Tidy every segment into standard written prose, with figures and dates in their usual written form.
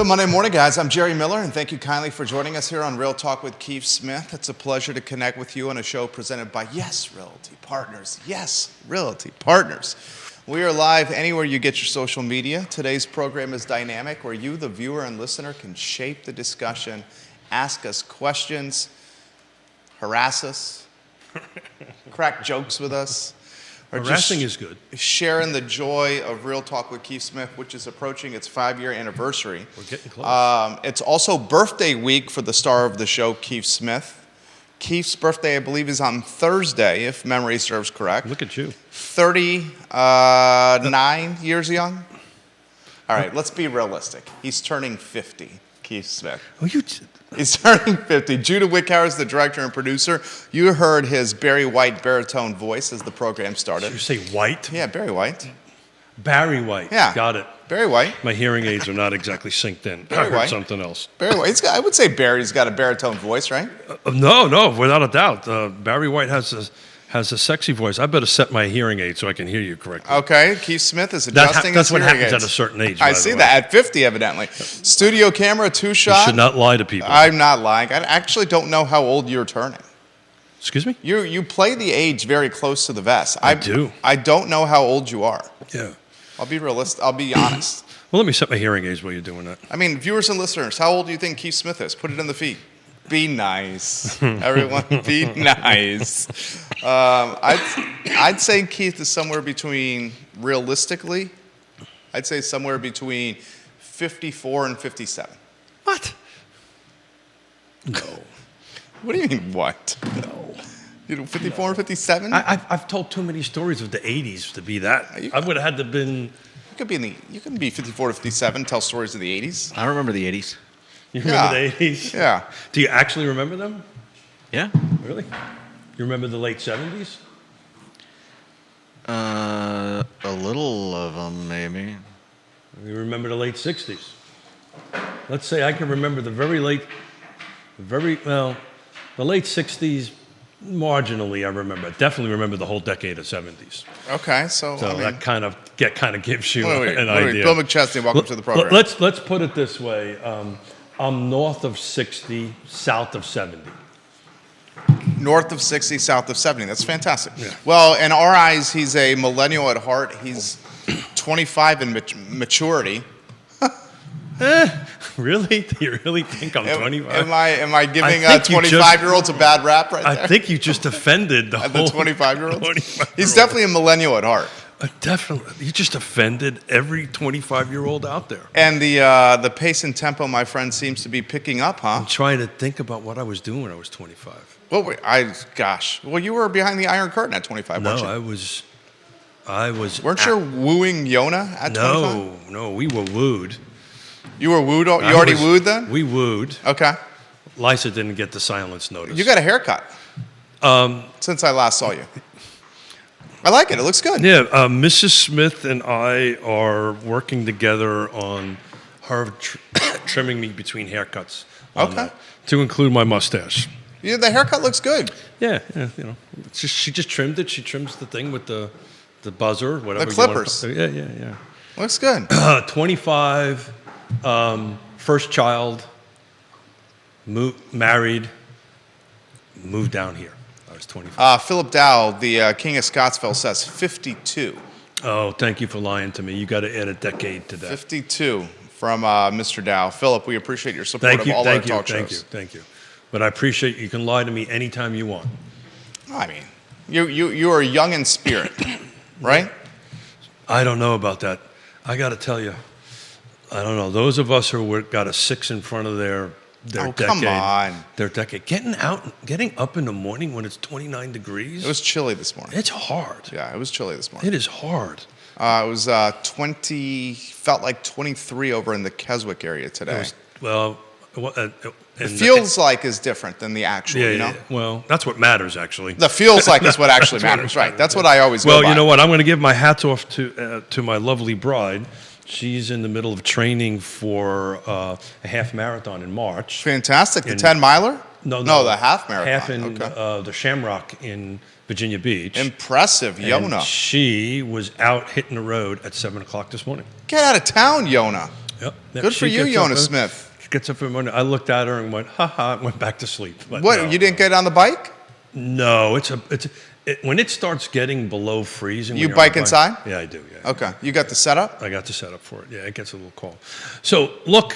Good Monday morning, guys. I'm Jerry Miller, and thank you kindly for joining us here on Real Talk with Keith Smith. It's a pleasure to connect with you on a show presented by Yes Realty Partners. Yes, Realty Partners. We are live anywhere you get your social media. Today's program is dynamic, where you, the viewer and listener, can shape the discussion, ask us questions, harass us, crack jokes with us. Or harassing is good. Sharing the joy of Real Talk with Keith Smith, which is approaching its 5-year anniversary. We're getting close. It's also birthday week for the star of the show, Keith Smith. Keith's birthday, I believe, is on Thursday, if memory serves correct. Look at you. 39 years young. All right, let's be realistic. He's turning 50, Keith Smith. Oh, He's turning 50. Judah Wickhauer is the director and producer. You heard his Barry White baritone voice as the program started. Did you say White? Yeah, Barry White. Barry White. Yeah. Got it. Barry White. My hearing aids are not exactly synced in. Barry I heard White. something else. Barry White. I would say Barry's got a baritone voice, right? No, without a doubt. Barry White has a sexy voice. I better set my hearing aid so I can hear you correctly. Okay, Keith Smith is adjusting his That's what hearing happens aids. at a certain age. I see that at 50, evidently. Studio camera, 2-shot. You should not lie to people. I'm not lying. I actually don't know how old you're turning. Excuse me? You play the age very close to the vest. I do. I don't know how old you are. Yeah. I'll be realistic. I'll be honest. Well, let me set my hearing aids while you're doing that. I mean, viewers and listeners, how old do you think Keith Smith is? Put it in the feed. Be nice. Everyone, be nice. I'd say Keith is somewhere between, realistically, I'd say somewhere between 54 and 57. What? No. What do you mean, what? No. You know, 54 and 57? I've told too many stories of the 80s to be that. I would have had to been... You can be 54 to 57, tell stories of the 80s. I remember the 80s. You remember the 80s? Yeah. Do you actually remember them? Yeah. Really? You remember the late 70s? A little of them, maybe. You remember the late 60s? Let's say I can remember the late 60s, marginally I remember. I definitely remember the whole decade of 70s. Okay, so I mean, that kind of gives you an wait, idea. Bill McChesney, welcome to the program. Let's put it this way. I'm north of 60, south of 70. North of 60, south of 70. That's fantastic. Yeah. Well, in our eyes, he's a millennial at heart. He's 25 in maturity. Really? Do you really think I'm 25? Am I giving 25-year-olds a bad rap right there? I think you just offended the 25-year-olds? He's definitely a millennial at heart. Definitely. You just offended every 25-year-old out there. And the pace and tempo, my friend, seems to be picking up, huh? I'm trying to think about what I was doing when I was 25. Well, well, you were behind the Iron Curtain at 25, weren't you? No, I was. Weren't you wooing Yonna at 25? No, we were wooed. You were wooed? You already wooed then? We wooed. Okay. Lisa didn't get the silence notice. You got a haircut since I last saw you. I like it. It looks good. Yeah, Mrs. Smith and I are working together on her trimming me between haircuts. Okay. To include my mustache. Yeah, the haircut looks good. Yeah, she just trimmed it. She trims the thing with the buzzer, whatever. The clippers. Yeah. Looks good. 25, first child, married, moved down here. I was 25. Philip Dow, the King of Scottsville, says 52. Oh, thank you for lying to me. You got to add a decade to that. 52 from Mr. Dow. Philip, we appreciate your support of all our talk shows. Thank you. But I appreciate you can lie to me anytime you want. I mean, you are young in spirit, right? I don't know about that. I got to tell you, I don't know. Those of us who got a 6 in front of their decade. Come on. Their decade. Getting up in the morning when it's 29 degrees. It was chilly this morning. It's hard. Yeah, it was chilly this morning. It is hard. It was felt like 23 over in the Keswick area today. It feels like is different than the actual, you know? Yeah. Well, that's what matters, actually. The feels like is what actually matters, right? That's what I always go by. Well, you know what? I'm going to give my hats off to my lovely bride. She's in the middle of training for a half marathon in March. Fantastic. The 10-miler? No, the half marathon. Half in the Shamrock in Virginia Beach. Impressive, Yonna. And she was out hitting the road at 7 o'clock this morning. Get out of town, Yonna. Yep. Good for you, gets up, Yonna Smith. She gets up in the morning. I looked at her and went, ha ha, and went back to sleep. But What? no, You didn't get on the bike? No, when it starts getting below freezing. You when you're on bike the inside? Yeah, I do. Yeah. Okay. You got the setup? I got the setup for it. Yeah, it gets a little cold. So look,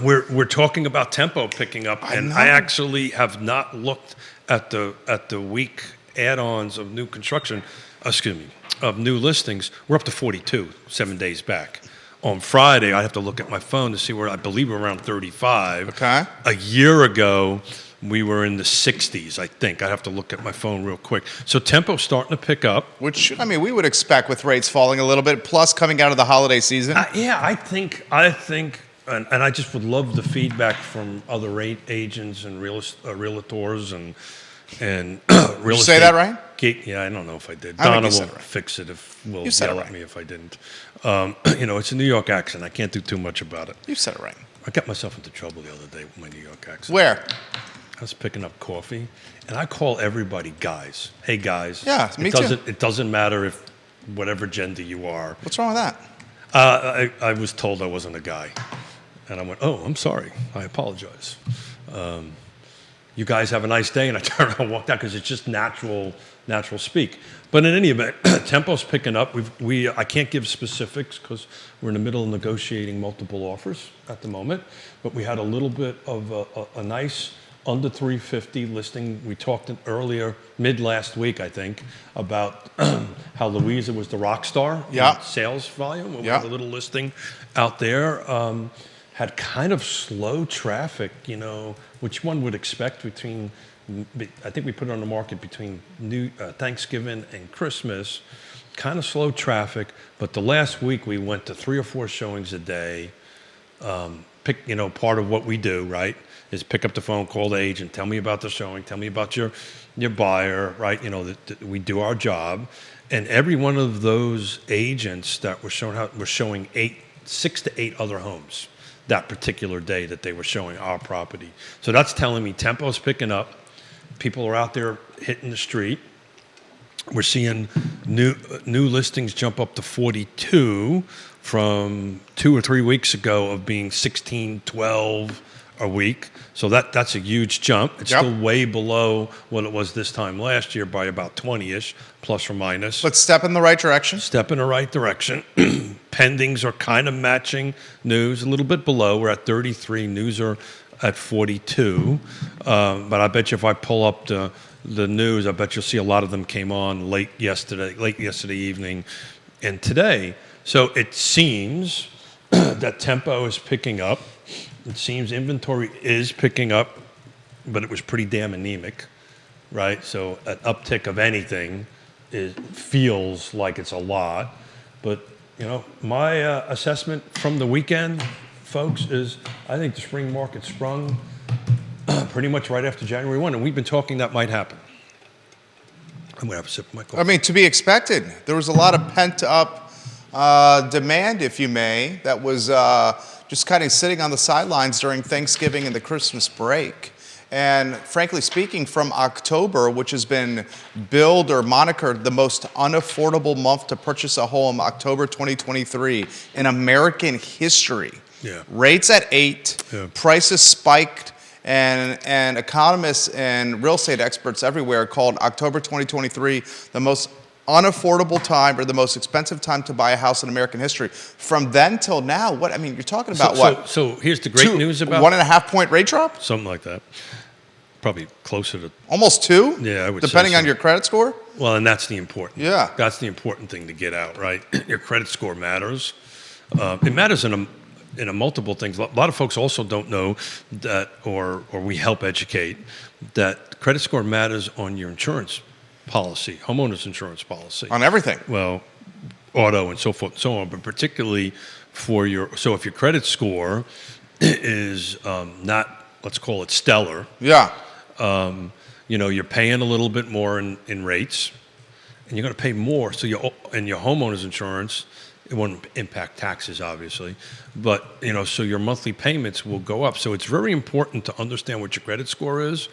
we're talking about tempo picking up, and know. I actually have not looked at the week add-ons of new construction. Of new listings. We're up to 42, 7 days back. On Friday, I have to look at my phone to see where I believe we're around 35. Okay. A year ago, we were in the 60s, I think. I have to look at my phone real quick. So tempo's starting to pick up. Which, I mean, we would expect with rates falling a little bit, plus coming out of the holiday season. Yeah, I think, and I just would love the feedback from other rate agents and realtors and real estate. Did you say that right? Yeah, I don't know if I did. I think Donna you said will it right. fix it if will You said yell it at right. me if I didn't. It's a New York accent. I can't do too much about it. You said it right. I got myself into trouble the other day with my New York accent. Where? I was picking up coffee, and I call everybody guys. Hey, guys. Yeah, me too. It doesn't matter if whatever gender you are. What's wrong with that? I was told I wasn't a guy, and I went, "Oh, I'm sorry. I apologize. You guys have a nice day." And I turned around and walked out because it's just natural speak. But in any event, tempo's picking up. I can't give specifics because we're in the middle of negotiating multiple offers at the moment. But we had a little bit of a nice under 350 listing. We talked earlier, mid last week, I think, about how Louisa was the rock star in sales volume. We had a little listing out there. Had kind of slow traffic, which one would expect between, I think we put it on the market between Thanksgiving and Christmas. Kind of slow traffic, but the last week we went to 3 or 4 showings a day. Part of what we do, right, is pick up the phone, call the agent, tell me about the showing, tell me about your buyer, right? That we do our job, and every one of those agents that were showing 6 to 8 other homes that particular day that they were showing our property. So that's telling me tempo's picking up. People are out there hitting the street. We're seeing new listings jump up to 42 from 2 or 3 weeks ago of being 16, 12 a week. So that's a huge jump. It's still way below what it was this time last year by about 20-ish, plus or minus. But step in the right direction. Step in the right direction. Pendings are kind of matching news, a little bit below. We're at 33. News are at 42. But I bet you if I pull up the news, I bet you'll see a lot of them came on late yesterday evening and today. So it seems that tempo is picking up. It seems inventory is picking up, but it was pretty damn anemic, right? So an uptick of anything feels like it's a lot. But, my assessment from the weekend, folks, is I think the spring market sprung pretty much right after January 1, and we've been talking that might happen. I'm going to have a sip of my coffee. I mean, to be expected. There was a lot of pent-up demand, if you may, that was just kind of sitting on the sidelines during Thanksgiving and the Christmas break. And frankly speaking, from October, which has been billed or monikered the most unaffordable month to purchase a home, October 2023, in American history. Yeah. Rates at 8, Yeah. prices spiked, and economists and real estate experts everywhere called October 2023 the most unaffordable time or the most expensive time to buy a house in American history. From then till now, you're talking about what? So here's the great news about 1.5 point rate drop? something like that. Probably closer to, Almost 2? Yeah, I would say Depending so. on your credit score? well, and that's the important. Yeah. That's the important thing to get out, right? Your credit score matters. It matters in a multiple things. A lot of folks also don't know that, or we help educate, that credit score matters on your insurance policy, homeowners insurance policy. On everything. Well, auto and so forth and so on, but particularly so if your credit score is not, let's call it stellar, Yeah. you're paying a little bit more in rates, and you're going to pay more. So your homeowners insurance, it won't impact taxes, obviously, but so your monthly payments will go up. So it's very important to understand what your credit score is,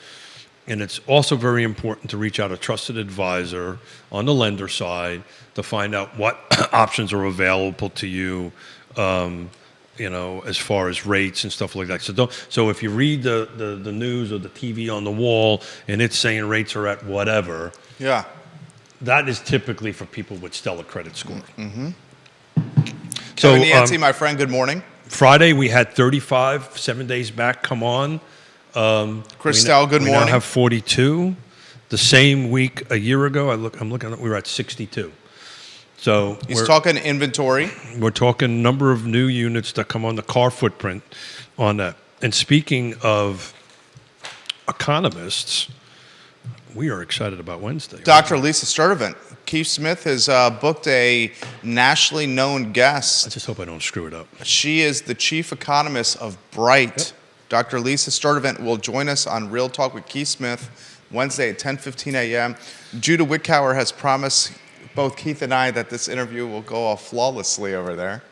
and it's also very important to reach out a trusted advisor on the lender side to find out what options are available to you. as far as rates and stuff like that. So if you read the news or the TV on the wall and it's saying rates are at whatever, Yeah. that is typically for people with stellar credit score. Mm-hmm. So, Kevin Yancey, my friend, good morning. Friday we had 35, 7 days back. Come on. Christelle, good we morning. now have 42. The same week a year ago, I'm looking at, we were at 62. So He's talking inventory. we're talking number of new units that come on the car footprint on that. And speaking of economists, we are excited about Wednesday. Dr. Lisa Sturdivant. Keith Smith has booked a nationally known I guest. just hope I don't screw it up. She is the chief economist of Bright. Yep. Dr. Lisa Sturdivant will join us on Real Talk with Keith Smith Wednesday at 10:15 a.m. Judah Wickower has promised both Keith and I that this interview will go off flawlessly over there.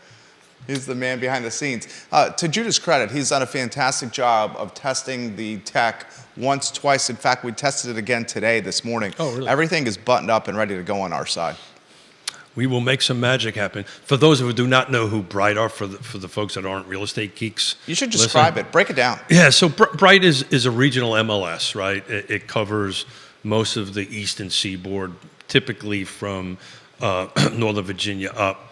He's the man behind the scenes. To Judah's credit, he's done a fantastic job of testing the tech once, twice. In fact, we tested it again today, this morning. Oh, really? Everything is buttoned up and ready to go on our side. We will make some magic happen. For those who do not know who Bright are, for the folks that aren't real estate geeks, You should describe it. Break it down. Yeah, so Bright is a regional MLS, right? It covers most of the eastern seaboard, typically from Northern Virginia up.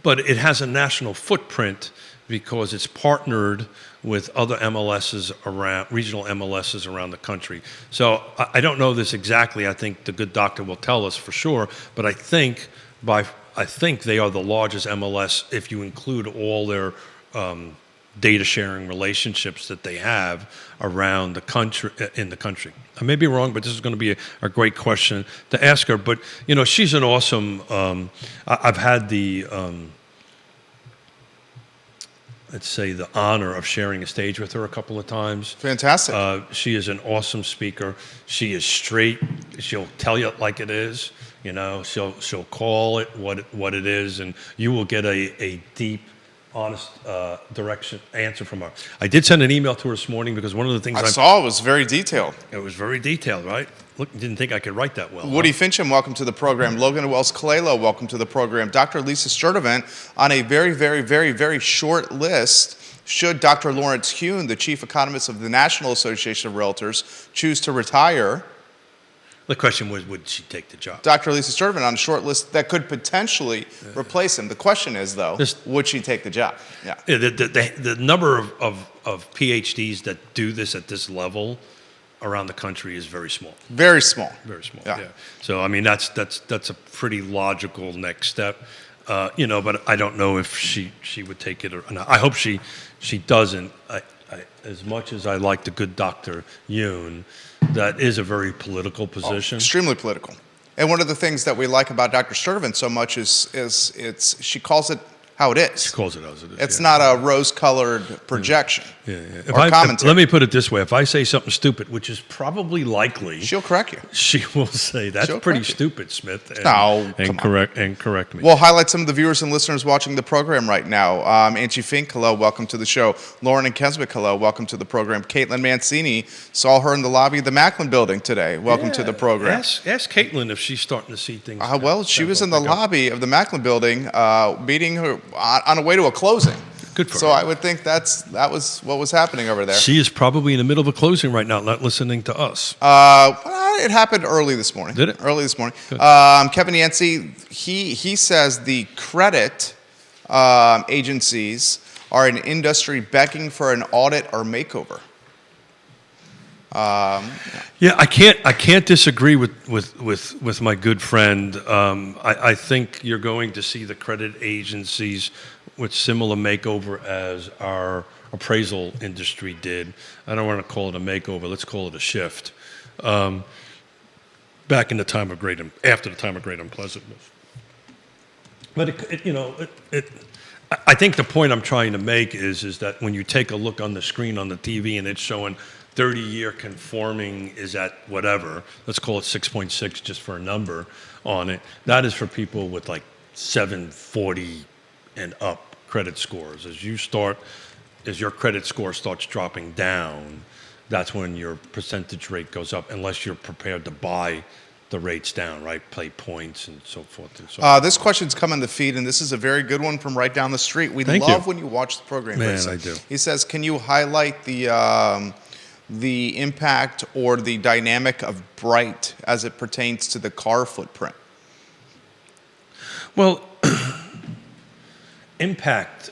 But it has a national footprint because it's partnered with other MLSs around, regional MLSs around the country. So I don't know this exactly. I think the good doctor will tell us for sure. But I think they are the largest MLS if you include all their data sharing relationships that they have around the country, in the country. I may be wrong, but this is going to be a great question to ask her. But she's an awesome. I've had the let's say the honor of sharing a stage with her a couple of times. Fantastic. She is an awesome speaker. She is straight. She'll tell you it like it is. She'll call it what it is, and you will get a deep, honest direction answer from her. I did send an email to her this morning because one of the things I saw it was very detailed. it was very detailed, right? Look, didn't think I could write that well. Woody Fincham, welcome to the program. Logan Wells-Kalelo, welcome to the program. Dr. Lisa Sturdivant on a very, very, very, very short list. Should Dr. Lawrence Hune, the chief economist of the National Association of Realtors, choose to retire, The question was, would she take the job? Dr. Lisa Sturdivant on a short list that could potentially replace him. The question is, though, would she take the job? Yeah. Yeah, the number of PhDs that do this at this level around the country is very small. Very small. Very small. Yeah. Yeah. So I mean that's a pretty logical next step. But I don't know if she would take it or not. I hope she doesn't. As much as I like the good Dr. Yoon, that is a very political position. Extremely political. And one of the things that we like about Dr. Sturdivant so much is she calls it how it is. She calls it as it is. It's not a rose-colored projection or commentary. Let me put it this way. If I say something stupid, which is probably likely, She'll correct you. she will say, that's She'll pretty correct you. stupid, Smith. No, come on. And correct me. We'll highlight some of the viewers and listeners watching the program right now. Angie Fink, hello, welcome to the show. Lauren and Keswick, hello, welcome to the program. Caitlin Mancini, saw her in the lobby of the Macklin building today. Welcome to the program. Ask Caitlin if she's starting to see things. She was in the lobby of the Macklin building, meeting her on the way to a closing. Good for so her. I would think that was what was happening over there. She is probably in the middle of a closing right now, not listening to us. It happened early this morning. Did it? Early this morning. Kevin Yancey, he says the credit agencies are an industry begging for an audit or makeover. Yeah, I can't disagree with my good friend. I think you're going to see the credit agencies with similar makeover as our appraisal industry did. I don't want to call it a makeover. Let's call it a shift. Back in the time of after the time of great unpleasantness. But I think the point I'm trying to make is that when you take a look on the screen on the TV and it's showing 30-year conforming is at whatever, let's call it 6.6 just for a number on it, that is for people with like 740 and up credit scores. As your credit score starts dropping down, that's when your percentage rate goes up, unless you're prepared to buy the rates down, right? Play points and so forth and so on. This question's come in the feed, and this is a very good one from right down the street. We Thank love you. when you watch the program. Man, Lisa. I do. He says, can you highlight the impact or the dynamic of Bright as it pertains to the car footprint? Well, impact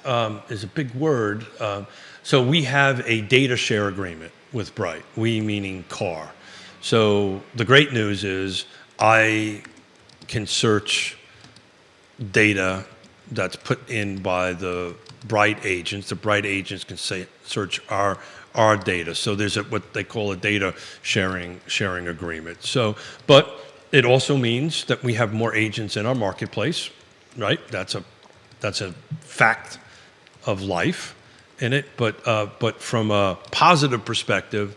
is a big word. So we have a data share agreement with Bright, we meaning car. So the great news is I can search data that's put in by the Bright agents. The Bright agents can search our data. So there's what they call a data sharing agreement. So, but it also means that we have more agents in our marketplace, right? That's a fact of life in it. But from a positive perspective,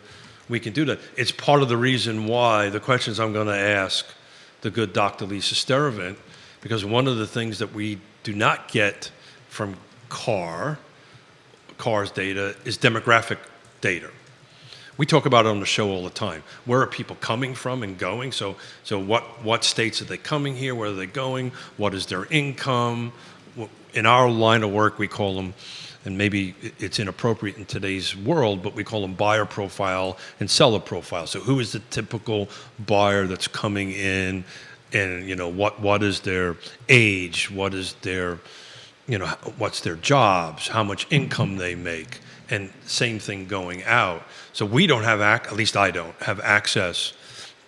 we can do that. It's part of the reason why the questions I'm going to ask the good Dr. Lisa Steravant, because one of the things that we do not get from cars data is demographic data. We talk about it on the show all the time. Where are people coming from and going? So what states are they coming here? Where are they going? What is their income? In our line of work, we call them, and maybe it's inappropriate in today's world, but we call them buyer profile and seller profile. So who is the typical buyer that's coming in, and what is their age? What is their, what's their jobs? How much income they make? And same thing going out. So we don't have, at least I don't have access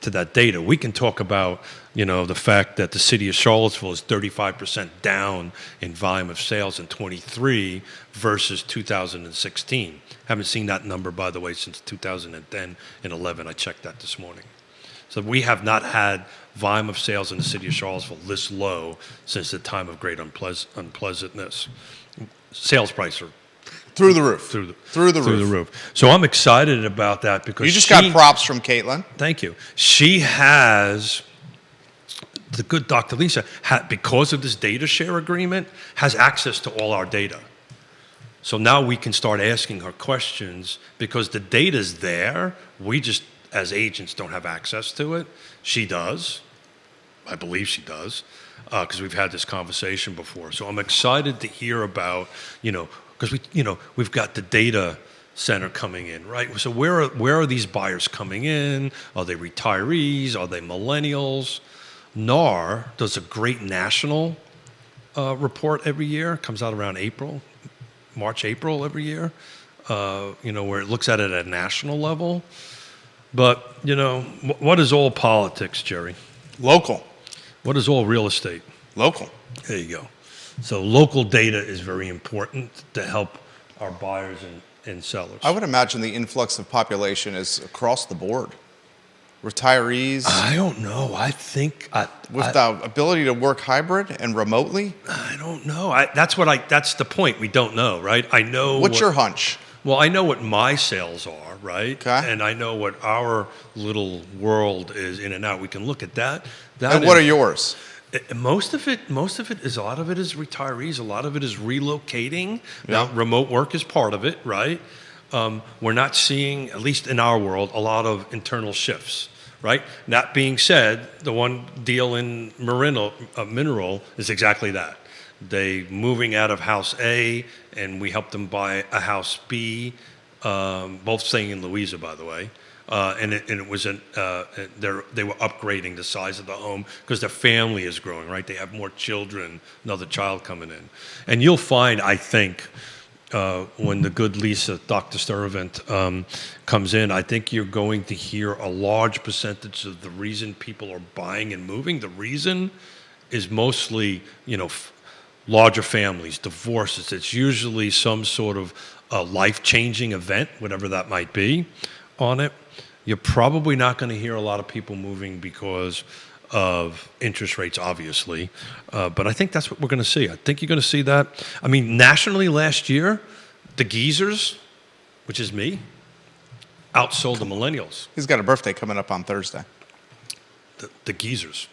to that data. We can talk about, the fact that the city of Charlottesville is 35% down in volume of sales in 23 versus 2016. Haven't seen that number, by the way, since 2010 and 11. I checked that this morning. So we have not had volume of sales in the city of Charlottesville this low since the time of great unpleasantness. Sales price are Through the roof. Through the roof. So I'm excited about that because You just got props from Caitlin. Thank you. She has, the good Dr. Lisa, because of this data share agreement, has access to all our data. So now we can start asking her questions because the data's there. We just, as agents, don't have access to it. She does. I believe she does, because we've had this conversation before. So I'm excited to hear about, because we've got the data center coming in, right? So where are these buyers coming in? Are they retirees? Are they millennials? NAR does a great national report every year. It comes out around March, April every year, where it looks at it at a national level. But, what is all politics, Jerry? Local. What is all real estate? Local. There you go. So local data is very important to help our buyers and sellers. I would imagine the influx of population is across the board. Retirees. I don't know. I think with the ability to work hybrid and remotely. I don't know. That's the point. We don't know, right? I know. What's your hunch? Well, I know what my sales are, right? Okay. And I know what our little world is in and out. We can look at that. And what are yours? Most of it is, a lot of it is retirees. A lot of it is relocating. Yeah. Now, remote work is part of it, right? We're not seeing, at least in our world, a lot of internal shifts, right? That being said, the one deal in Mineral is exactly that. They moving out of house A, and we helped them buy a house B, both staying in Louisa, by the way. And it was they were upgrading the size of the home because their family is growing, right? They have more children, another child coming in. And you'll find, I think, when the good Lisa, Dr. Steravant, comes in, I think you're going to hear a large percentage of the reason people are buying and moving. The reason is mostly, larger families, divorces. It's usually some sort of life-changing event, whatever that might be, on it. You're probably not going to hear a lot of people moving because of interest rates, obviously. But I think that's what we're going to see. I think you're going to see that. I mean, nationally last year, the geezers, which is me, outsold the millennials. He's got a birthday coming up on Thursday. The geezers.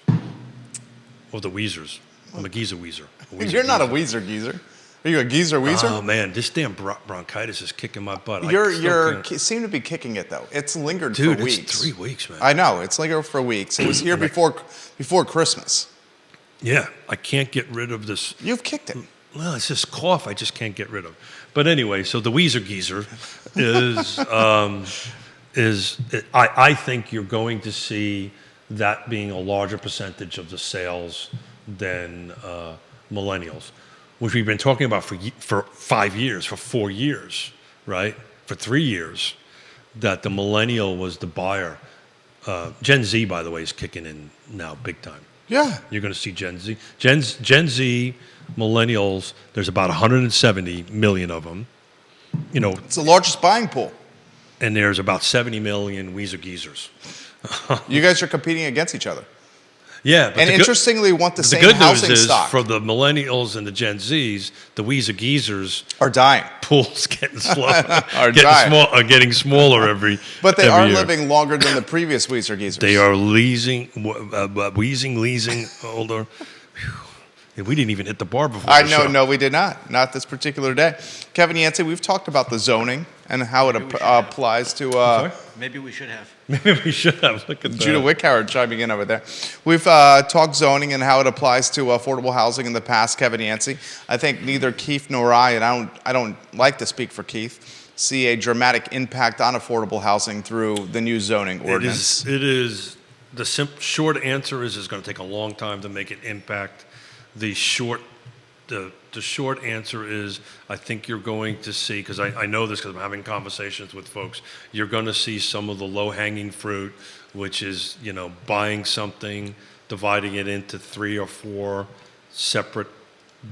Or the Weezers. I'm a geezer. You're not a Weezer geezer. Are you a geezer weezer? Oh man, this damn bronchitis is kicking my butt. I You still can't- seem to be kicking it though. It's lingered Dude, for weeks. it's 3 weeks, man. I know it's lingered for weeks. It was here before Christmas. Yeah, I can't get rid of this. You've kicked it. Well, it's this cough I just can't get rid of. But anyway, so the Weezer geezer I think you're going to see that being a larger percentage of the sales than millennials, which we've been talking about for 5 years, for 4 years, right? For 3 years, that the millennial was the buyer. Gen Z, by the way, is kicking in now big time. Yeah. You're going to see Gen Z. Gen Z, millennials, there's about 170 million of them. You know, It's the largest buying pool. and there's about 70 million Weezer geezers. You guys are competing against each other. Yeah, but And the good- interestingly, want the the same good news housing is stock. for the millennials and the Gen Zs, the Weezer geezers Are dying. pools getting slow, Are dying. are getting smaller every. But they every are year. living longer than the previous Weezer geezers. They are leasing older. Whew. We didn't even hit the bar before. I the know, show. no, we did not. Not this particular day. Kevin Yancey, we've talked about the zoning and how it applies to. Sorry? Maybe we should have. Maybe we should have. Look at that. Judah Wickhauer chiming in over there. We've talked zoning and how it applies to affordable housing in the past, Kevin Yancey. I think neither Keith nor I, and I don't like to speak for Keith, see a dramatic impact on affordable housing through the new zoning ordinance. It is the short answer is it's going to take a long time to make an impact. The short answer is I think you're going to see, because I know this because I'm having conversations with folks, you're going to see some of the low-hanging fruit, which is, you know, buying something, dividing it into 3 or 4 separate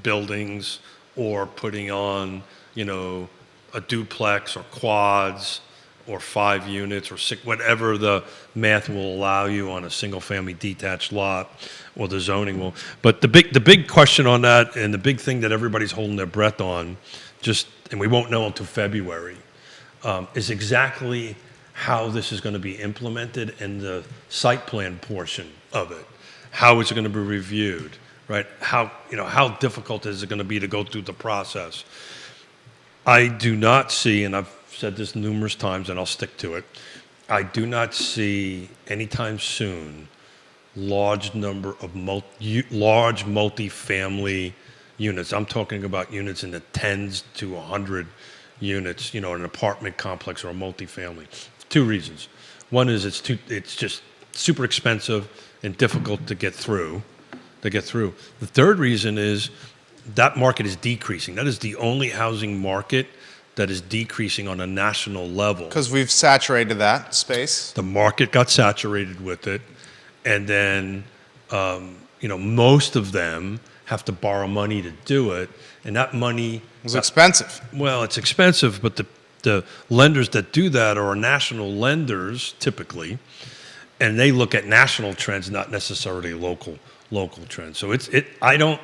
buildings, or putting on, you know, a duplex or quads or 5 units or 6, whatever the math will allow you on a single-family detached lot, or the zoning will. But the big question on that, and the big thing that everybody's holding their breath on, and we won't know until February, is exactly how this is going to be implemented and the site plan portion of it. How is it going to be reviewed, right? How difficult is it going to be to go through the process? I do not see, and I've said this numerous times and I'll stick to it, I do not see anytime soon large number of large multifamily units. I'm talking about units in the 10s to 100 units, you know, an apartment complex or a multifamily. 2 reasons. One is it's just super expensive and difficult to get through. The third reason is that market is decreasing. That is the only housing market that is decreasing on a national level. Because we've saturated that space. The market got saturated with it, and then most of them have to borrow money to do it, and that money It's expensive. Well, it's expensive, but the lenders that do that are national lenders typically, and they look at national trends, not necessarily local trends. So I don't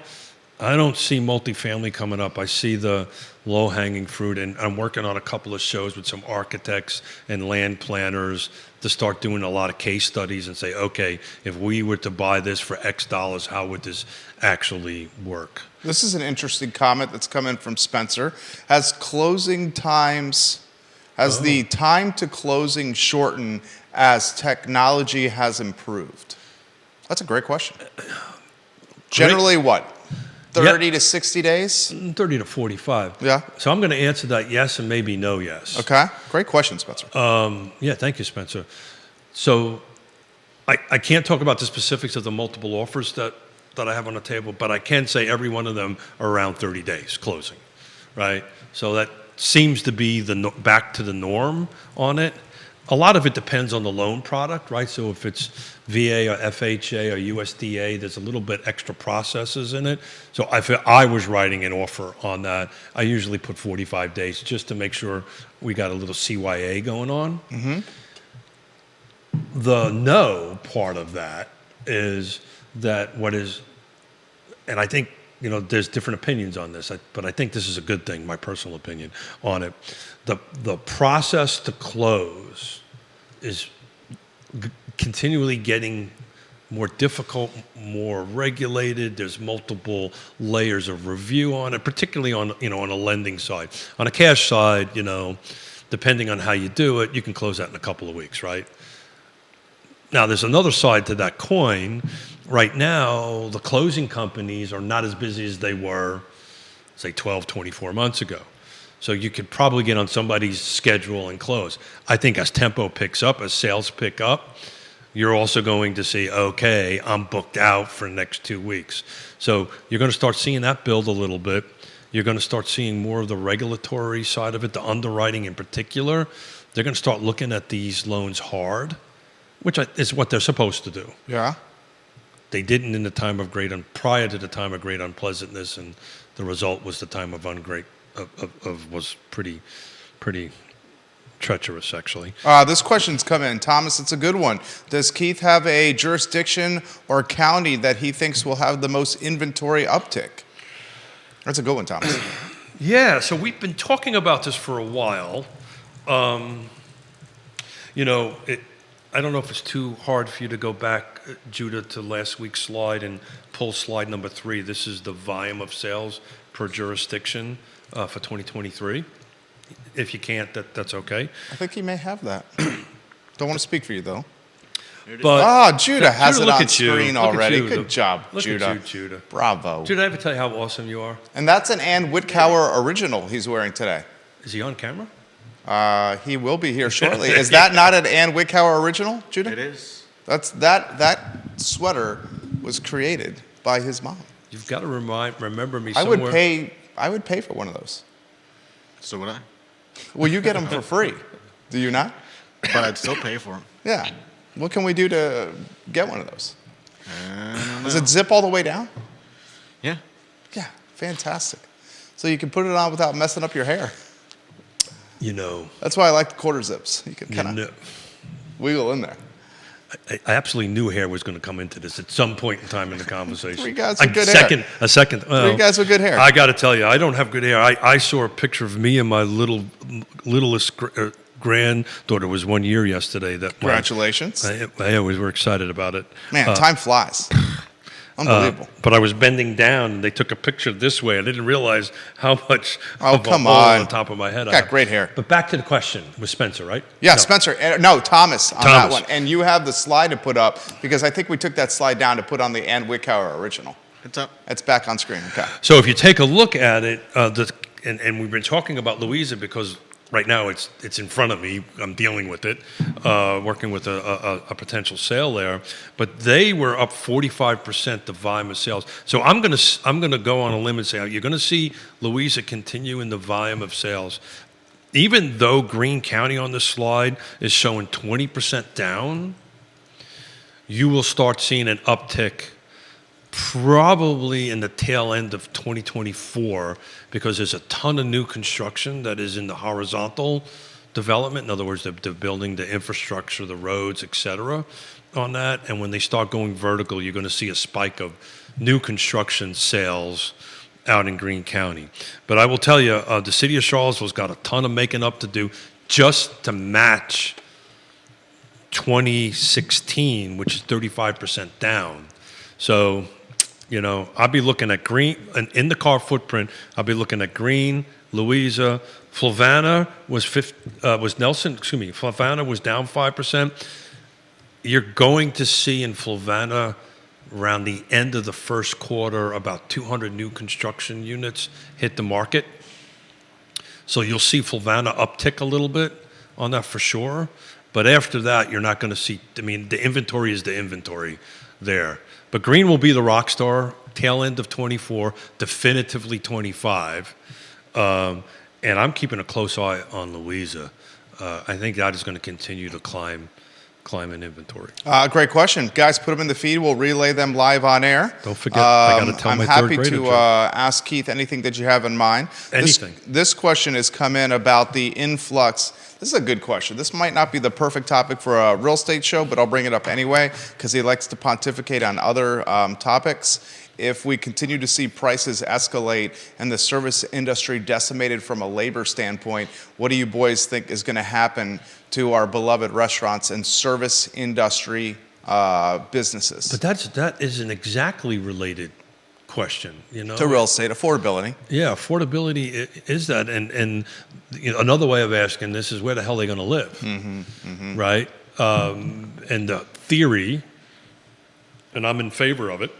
see multifamily coming up. I see the low-hanging fruit, and I'm working on a couple of shows with some architects and land planners to start doing a lot of case studies and say, okay, if we were to buy this for X dollars, how would this actually work? This is an interesting comment that's come in from Spencer. Has the time to closing shortened as technology has improved? That's a great question. Generally what? 30 to 60 days? 30 to 45. Yeah. So I'm going to answer that yes and maybe no yes. Okay. Great question, Spencer. Yeah, thank you, Spencer. So I can't talk about the specifics of the multiple offers that I have on the table, but I can say every one of them are around 30 days closing, right? So that seems to be back to the norm on it. A lot of it depends on the loan product, right? So if it's VA or FHA or USDA, there's a little bit extra processes in it. So if I was writing an offer on that, I usually put 45 days just to make sure we got a little CYA going on. Mm-hmm. The no part of that is that and I think, there's different opinions on this, but I think this is a good thing, my personal opinion on it. The process to close is continually getting more difficult, more regulated. There's multiple layers of review on it, particularly on a lending side. On a cash side, depending on how you do it, you can close that in a couple of weeks, right? Now, there's another side to that coin. Right now, the closing companies are not as busy as they were, say, 12, 24 months ago. So you could probably get on somebody's schedule and close. I think as tempo picks up, as sales pick up, you're also going to see, okay, I'm booked out for the next 2 weeks. So you're going to start seeing that build a little bit. You're going to start seeing more of the regulatory side of it, the underwriting in particular. They're going to start looking at these loans hard, which is what they're supposed to do. Yeah. They didn't in the time of prior to the time of great unpleasantness, and the result was the time of was pretty treacherous, actually. This question's come in. Thomas, it's a good one. Does Keith have a jurisdiction or county that he thinks will have the most inventory uptick? That's a good one, Thomas. Yeah, so we've been talking about this for a while. I don't know if it's too hard for you to go back, Judah, to last week's slide and pull slide number 3. This is the volume of sales per jurisdiction for 2023. If you can't, that's okay. I think he may have that. Don't want to speak for you, though. But Judah has it on screen Look at already. you. Good job, Look Judah. at you, Judah. Bravo. Judah, I ever tell you how awesome you are? And that's an Ann Whitcower original he's wearing today. Is he on camera? He will be here shortly. Is that not an Ann Whitcower original, Judah? It is. That sweater was created by his mom. You've got to remember me I somewhere. would pay for one of those. So would I. Well, you get them for free. Do you not? But I'd still pay for them. Yeah. What can we do to get one of those? I don't Does know. it zip all the way down? Yeah. Yeah, fantastic. So you can put it on without messing up your hair. That's why I like the quarter zips. You can kind of wiggle in there. I absolutely knew hair was going to come into this at some point in time in the conversation. Three guys with good hair. A second. Three guys with good hair. I got to tell you, I don't have good hair. I saw a picture of me and my littlest granddaughter was 1 year yesterday. Congratulations. I always were excited about it. Man, time flies. Unbelievable. But I was bending down, and they took a picture this way. I didn't realize how much come on the top of my head. Got great hair. But back to the question with Spencer, right? Yeah, no. Spencer. No, Thomas on that one. And you have the slide to put up, because I think we took that slide down to put on the Ann Whitcower original. It's up. It's back on screen. Okay. So if you take a look at it, and we've been talking about Louisa because right now it's in front of me. I'm dealing with it, working with a potential sale there. But they were up 45% the volume of sales. So I'm gonna go on a limb and say you're gonna see Louisa continue in the volume of sales, even though Greene County on this slide is showing 20% down. You will start seeing an uptick probably in the tail end of 2024, because there's a ton of new construction that is in the horizontal development. In other words, they're building the infrastructure, the roads, et cetera, on that. And when they start going vertical, you're going to see a spike of new construction sales out in Greene County. But I will tell you, the city of Charlottesville's got a ton of making up to do just to match 2016, which is 35% down. So, I'll be looking at Greene, and in the car footprint, I'll be looking at Greene, Louisa, Flavanna Flavanna was down 5%. You're going to see in Flavanna around the end of the first quarter about 200 new construction units hit the market. So you'll see Flavanna uptick a little bit on that for sure. But after that, you're not going to see, the inventory is the inventory there. But Greene will be the rock star, tail end of 24, definitively 25. And I'm keeping a close eye on Louisa. I think that is going to continue to climb in inventory. Great question. Guys, put them in the feed. We'll relay them live on air. Don't forget, I got to tell my third grader. I'm happy to ask Keith anything that you have in mind. Anything. This question has come in about the influx. This is a good question. This might not be the perfect topic for a real estate show, but I'll bring it up anyway because he likes to pontificate on other topics. If we continue to see prices escalate and the service industry decimated from a labor standpoint, what do you boys think is going to happen to our beloved restaurants and service industry businesses. But that is an exactly related question, To real estate affordability. Yeah, affordability is that, and another way of asking this is where the hell are they going to live, right? And the theory, and I'm in favor of it,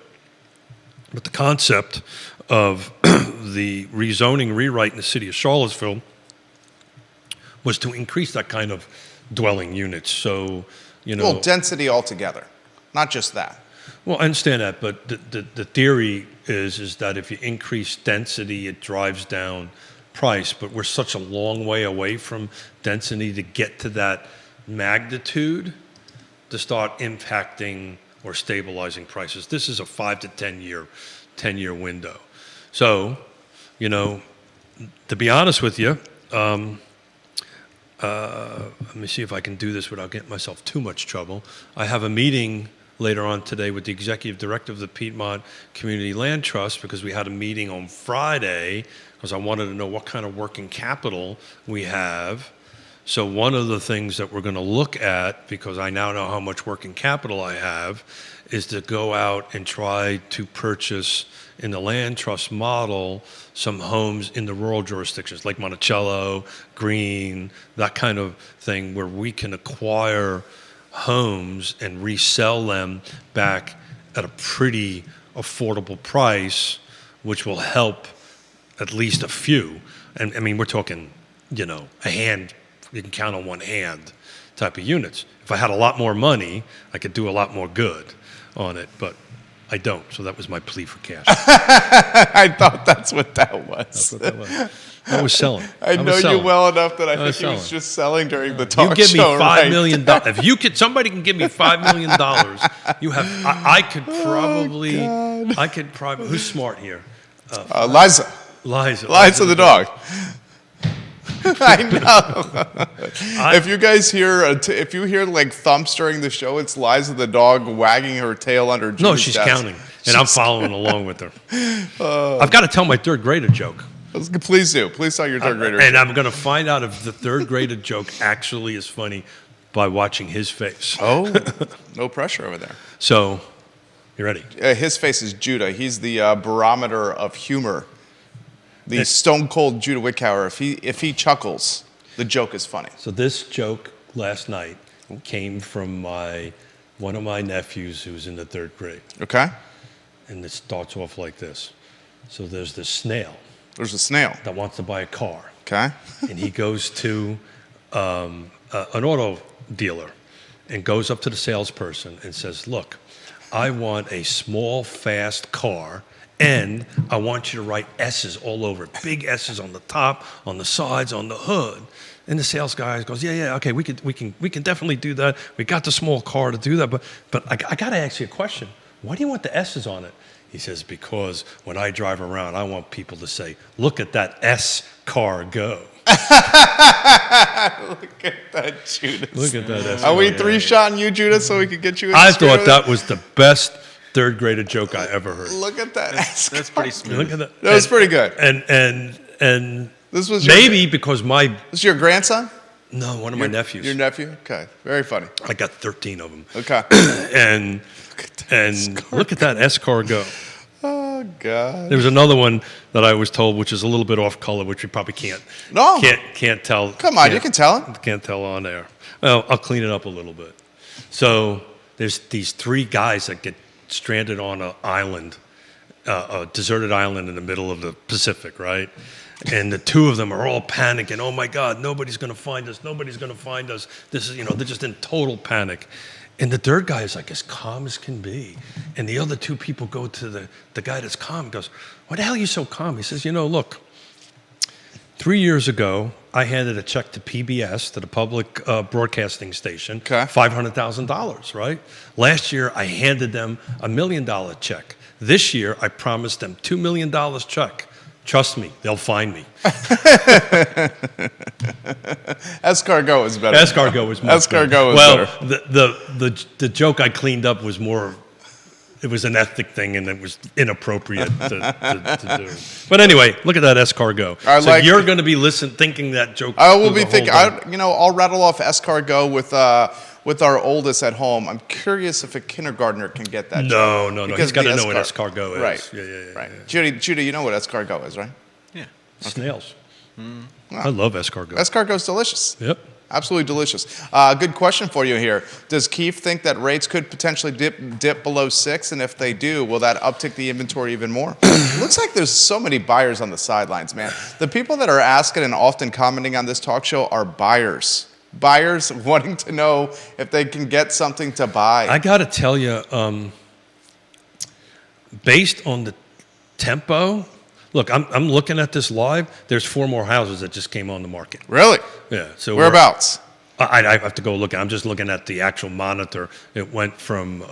but the concept of the rezoning rewrite in the city of Charlottesville was to increase that kind of dwelling units. So, Well, density altogether, not just that. Well, I understand that, but the theory is that if you increase density, it drives down price. But we're such a long way away from density to get to that magnitude to start impacting or stabilizing prices. This is a 5 to 10 year window. So, to be honest with you, let me see if I can do this without getting myself too much trouble. I have a meeting later on today with the executive director of the Piedmont Community Land Trust because we had a meeting on Friday because I wanted to know what kind of working capital we have. So one of the things that we're going to look at, because I now know how much working capital I have, is to go out and try to purchase in the land trust model some homes in the rural jurisdictions like Monticello, Green, that kind of thing where we can acquire homes and resell them back at a pretty affordable price, which will help at least a few. And I mean, we're talking, a hand, you can count on one hand type of units. If I had a lot more money, I could do a lot more good on it, but I don't. So that was my plea for cash. I thought that's what that was. That's what that was. I was selling. I know you well enough that I think he was just selling during the talk show. You give me $5 right? million. If you could, somebody can give me $5 million. You have. I could probably. I could probably. Who's smart here? Liza the dog. I know. If you guys hear, if you hear like thumps during the show, it's Liza the dog wagging her tail under Judy's No, she's desk. counting, and I'm following along with her. I've got to tell my third grader joke. Please do. Please tell your third grader. And I'm going to find out if the third grader joke actually is funny by watching his face. Oh, no pressure over there. So, you ready? His face is Judah. He's the barometer of humor. The stone cold Judah Wickower. If he chuckles, the joke is funny. So this joke last night came from one of my nephews who's in the third grade. Okay. And it starts off like this. So there's this snail. There's a snail that wants to buy a car. Okay. And he goes to an auto dealer and goes up to the salesperson and says, "Look, I want a small, fast car, and I want you to write S's all over it, big S's on the top, on the sides, on the hood." And the sales guy goes, "Yeah, okay, we can definitely do that. We got the small car to do that, but I got to ask you a question. Why do you want the S's on it?" He says, "Because when I drive around, I want people to say, 'Look at that S car go.'" Look at that, Judas. Look at that S. Are we three-shotting you, Judas, so we could get you in I the thought that was the best third grader joke I ever heard. Look at that. That's pretty smooth. Look at that. That was pretty good. And This was maybe because This is your grandson? No, one of my nephews. Your nephew? Okay. Very funny. I got 13 of them. Okay. and look at that S car go. Oh, God. There was another one that I was told, which is a little bit off color, which we probably can't tell. Come on, you can tell it. Can't tell on air. Well, I'll clean it up a little bit. So there's these three guys that get stranded on an island, a deserted island in the middle of the Pacific, right? And the two of them are all panicking. "Oh my God, nobody's going to find us. Nobody's going to find us." This is, they're just in total panic. And the third guy is like as calm as can be. And the other two people go to the guy that's calm and goes, "Why the hell are you so calm?" He says, "Look, 3 years ago, I handed a check to PBS, to the public broadcasting station, okay. $500,000, right? Last year, I handed them $1 million check. This year, I promised them $2 million check. Trust me, they'll find me." Escargot is better. Escargot was much Escargot better. is better. Well, the joke I cleaned up was more, it was an ethnic thing and it was inappropriate to do. But anyway, look at that escargot. So you're going to be thinking that joke. I will be thinking. I'll rattle off escargot with with our oldest at home. I'm curious if a kindergartner can get that job. No. Because He's got to the know what escargot is. Right. Yeah. Right. Judy, you know what escargot is, right? Yeah. Snails. I love escargot. Escargot's delicious. Yep. Absolutely delicious. Good question for you here. Does Keith think that rates could potentially dip below 6? And if they do, will that uptick the inventory even more? Looks like there's so many buyers on the sidelines, man. The people that are asking and often commenting on this talk show are buyers. Buyers wanting to know if they can get something to buy. I got to tell you, based on the tempo, look, I'm looking at this live. There's 4 more houses that just came on the market. Really? Yeah. So whereabouts? I have to go look. I'm just looking at the actual monitor. It went from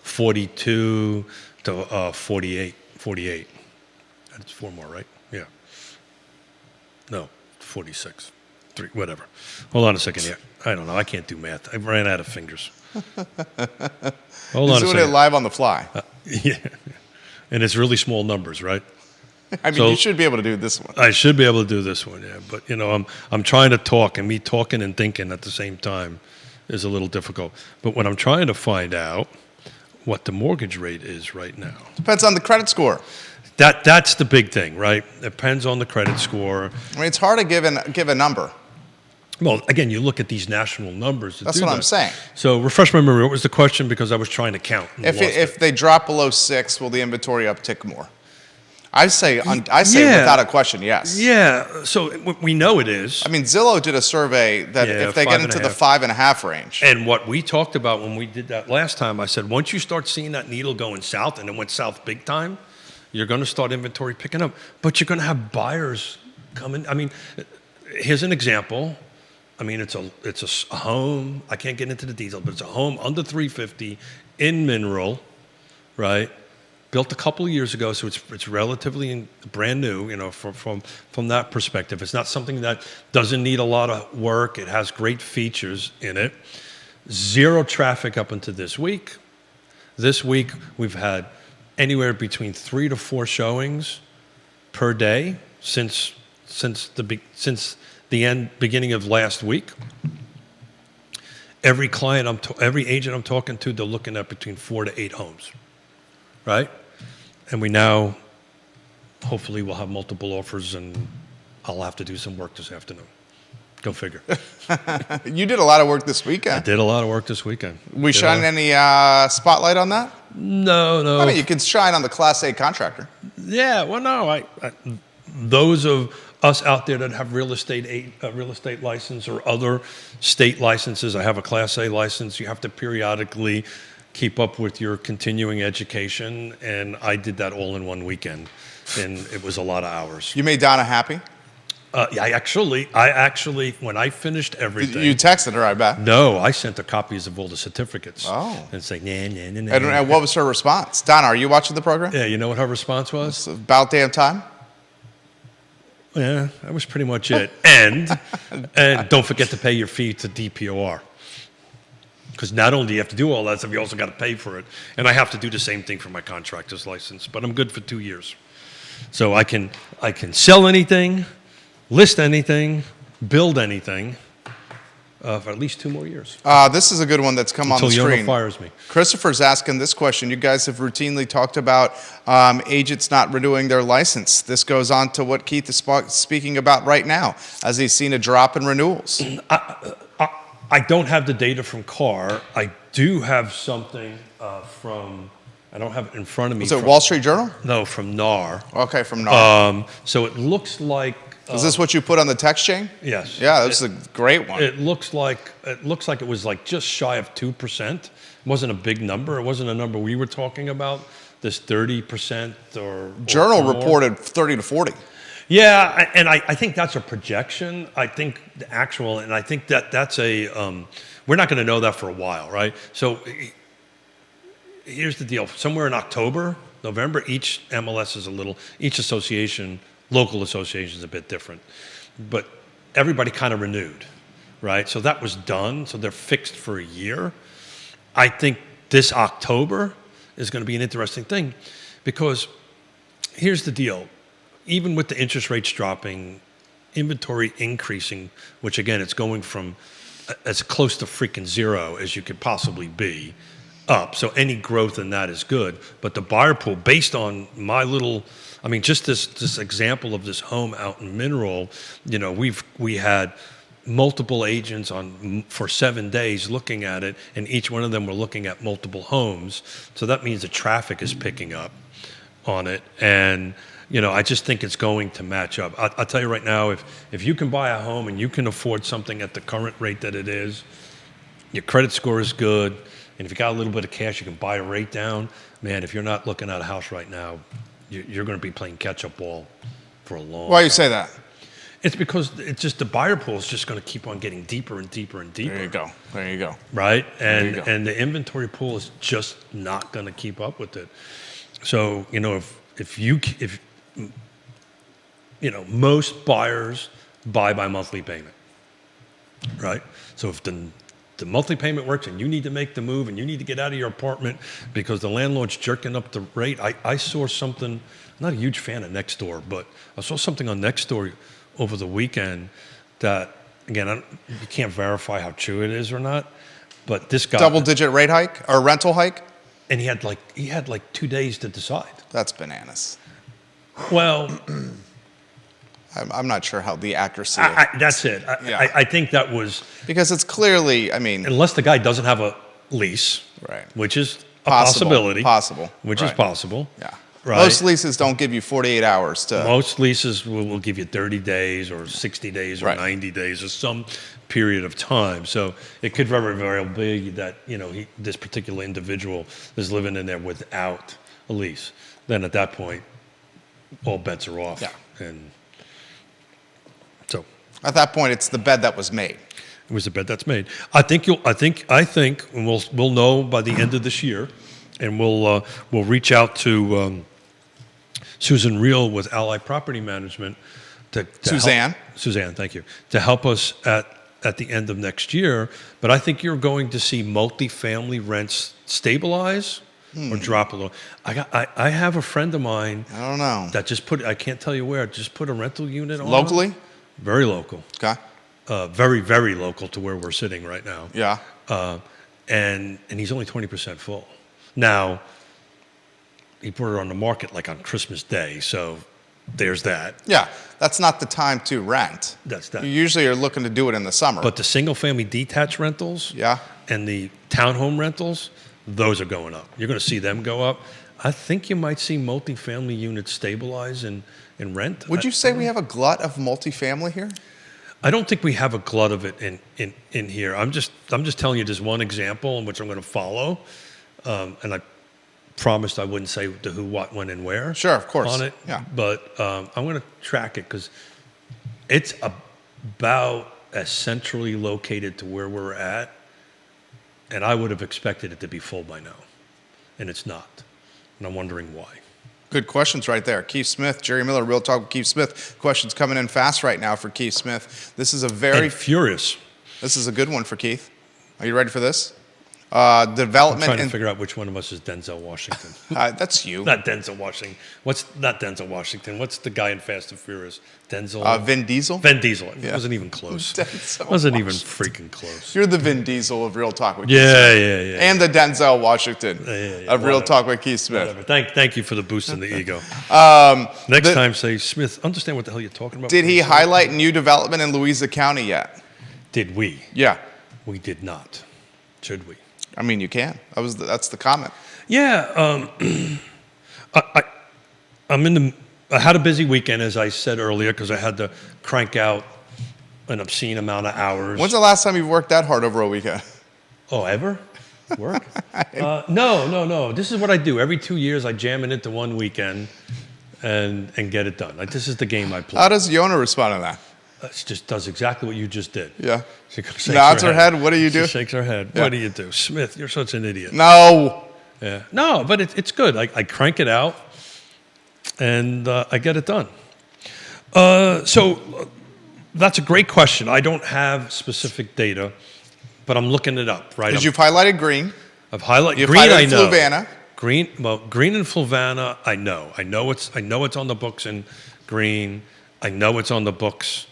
42 to 48. 48. That's 4 more, right? Yeah. No, 46. 3, whatever. Hold on a second here. I don't know. I can't do math. I ran out of fingers. Hold on He's a doing second. it live on the fly. Yeah. And it's really small numbers, right? I mean, So- you should be able to do this one. I should be able to do this one, yeah. But I'm trying to talk, and me talking and thinking at the same time is a little difficult. But when I'm trying to find out what the mortgage rate is right now, Depends on the credit score. that's the big thing, right? Depends on the credit score. I mean, it's hard to give a number. Well, again, you look at these national numbers. That's what I'm saying. So refresh my memory. What was the question? Because I was trying to count. And lost it. If they drop below 6, will the inventory uptick more? I say Yeah. without a question, yes. Yeah, so we know it is. I mean, Zillow did a survey that Yeah, if they get into the 5.5 range, And what we talked about when we did that last time, I said, once you start seeing that needle going south, and it went south big time, you're going to start inventory picking up. But you're going to have buyers coming. I mean, here's an example. I mean, it's a home. I can't get into the details, but it's a home under 350 in Mineral, right? Built a couple of years ago, so it's relatively brand new, from that perspective. It's not something that doesn't need a lot of work. It has great features in it. 0 traffic up until this week. This week, we've had anywhere between 3 to 4 showings per day since the beginning of last week. Every every agent I'm talking to, they're looking at between 4 to 8 homes, right? And we now, hopefully, will have multiple offers, and I'll have to do some work this afternoon. Go figure. you did a lot of work this I weekend. did a lot of work this weekend. We shine any spotlight on that? No. I mean, you can shine on the Class A contractor. Yeah, well, no. Those of us out there that have real estate license or other state licenses, I have a Class A license. You have to periodically keep up with your continuing education, and I did that all in one weekend, and it was a lot of hours. You made Donna happy? I actually, when I finished everything, You texted her, I bet. no, I sent her copies of all the certificates. Oh. And it's like, nah. And what was her response? Donna, are you watching the program? Yeah, you know what her response was? It's about damn time. Yeah, that was pretty much it. And don't forget to pay your fee to DPOR. Because not only do you have to do all that stuff, you also got to pay for it. And I have to do the same thing for my contractor's license. But I'm good for 2 years. So I can sell anything, list anything, build anything for at least 2 more years. This is a good one that's come on the Until Yonna screen. fires me. Christopher's asking this question. You guys have routinely talked about agents not renewing their license. This goes on to what Keith is speaking about right now, as he's seen a drop in renewals. I don't have the data from CAR. I do have something from, I don't have it in front of me. Is it Wall Street Journal? No, from NAR. Okay, from NAR. So it looks like. Is this what you put on the text chain? Yes. Yeah, this is a great one. It looks like it was like just shy of 2%. It wasn't a big number. It wasn't a number we were talking about. This 30% or Journal more. reported 30 to 40. Yeah, and I think that's a projection. I think the actual, and I think that's a, we're not going to know that for a while, right? So here's the deal. Somewhere in October, November, each MLS is each association, local association is a bit different. But everybody kind of renewed, right? So that was done. So they're fixed for a year. I think this October is going to be an interesting thing because here's the deal. Even with the interest rates dropping, inventory increasing, which again, it's going from as close to freaking zero as you could possibly be up. So any growth in that is good. But the buyer pool, based on my little, I mean, just this example of this home out in Mineral, you know, we had multiple agents for 7 days looking at it, and each one of them were looking at multiple homes. So that means the traffic is picking up on it. And, you know, I just think it's going to match up. I'll tell you right now, if you can buy a home and you can afford something at the current rate that it is, your credit score is good, and if you got a little bit of cash, you can buy a rate down. Man, if you're not looking at a house right now, you're going to be playing catch-up ball for a long time. Why do you say that? It's because it's just the buyer pool is just going to keep on getting deeper and deeper and deeper. There you go. Right? There you go. And the inventory pool is just not going to keep up with it. So, you know, if you know, most buyers buy by monthly payment, right? So if the monthly payment works and you need to make the move and you need to get out of your apartment because the landlord's jerking up the rate. I saw something, I'm not a huge fan of Nextdoor, but I saw something on Nextdoor over the weekend that, again, you can't verify how true it is or not, but this guy... Double-digit rate hike or rental hike? And he had like 2 days to decide. That's bananas. Well... I'm not sure how the accuracy. That's it. Yeah. I think that was... Because it's clearly, I mean... Unless the guy doesn't have a lease, right, which is a possibility. Possible. Which right. is possible. Yeah. Right? Most leases don't give you 48 hours to... Most leases will give you 30 days or 60 days or right. 90 days or some period of time. So it could very, very well be that, you know, this particular individual is living in there without a lease. Then at that point, all bets are off. Yeah. And so... At that point, it's the bed that was made. It was the bet that's made. I think, and we'll know by the end of this year, and we'll reach out to Susan Reel with Ally Property Management to Suzanne, thank you, to help us at the end of next year. But I think you're going to see multifamily rents stabilize or drop a little. I have a friend of mine. I don't know. That just I can't tell you where. Just put a rental unit on locally. Very local. Okay. Very, very local to where we're sitting right now. Yeah. And he's only 20% full. Now, he put it on the market like on Christmas Day, so there's that. Yeah, that's not the time to rent. That's that. You usually are looking to do it in the summer. But the single-family detached rentals, yeah, and the townhome rentals, those are going up. You're going to see them go up. I think you might see multifamily units stabilize in rent. Would you say we have a glut of multifamily here? I don't think we have a glut of it in here. I'm just telling you just one example in which I'm going to follow, and I promised I wouldn't say the who, what, when, and where. Sure, of course. On it. Yeah. But I'm going to track it because it's about as centrally located to where we're at, and I would have expected it to be full by now, and it's not, and I'm wondering why. Good questions right there. Keith Smith, Jerry Miller, Real Talk with Keith Smith. Questions coming in fast right now for Keith Smith. This is a very... And furious. This is a good one for Keith. Are you ready for this? Development... I'm trying to figure out which one of us is Denzel Washington. That's you. Not Denzel Washington. Not Denzel Washington. What's the guy in Fast and Furious? Denzel? Vin Diesel? Vin Diesel. It Yeah. wasn't even close. Denzel Wasn't even Washington. freaking close. You're the Vin Diesel of Real Talk with Keith Yeah, Smith. yeah. And the Denzel Washington Yeah, of Real whatever. Talk with Keith Smith. Whatever. Thank you for the boost in the ego. Next time, say, Smith, understand what the hell you're talking about. Did he highlight new development in Louisa County yet? Did we? Yeah. We did not. Should we? I mean, you can. That's the comment. Yeah. I had a busy weekend, as I said earlier, because I had to crank out an obscene amount of hours. When's the last time you've worked that hard over a weekend? Oh, ever? Work? No. This is what I do. Every 2 years, I jam it into one weekend and get it done. Like, this is the game I play. How does Yonna respond to that? She just does exactly what you just did. Yeah. She shakes Nods her head. What do you do? She shakes her head. Yeah. What do you do? Smith, you're such an idiot. No. Yeah. No, but it's good. I crank it out, and I get it done. So that's a great question. I don't have specific data, but I'm looking it up. Right. Because you've highlighted green. I've highlighted You've green. I highlighted know. Fluvanna. Green and Fluvanna. I know it's on the books in green. I know it's on the books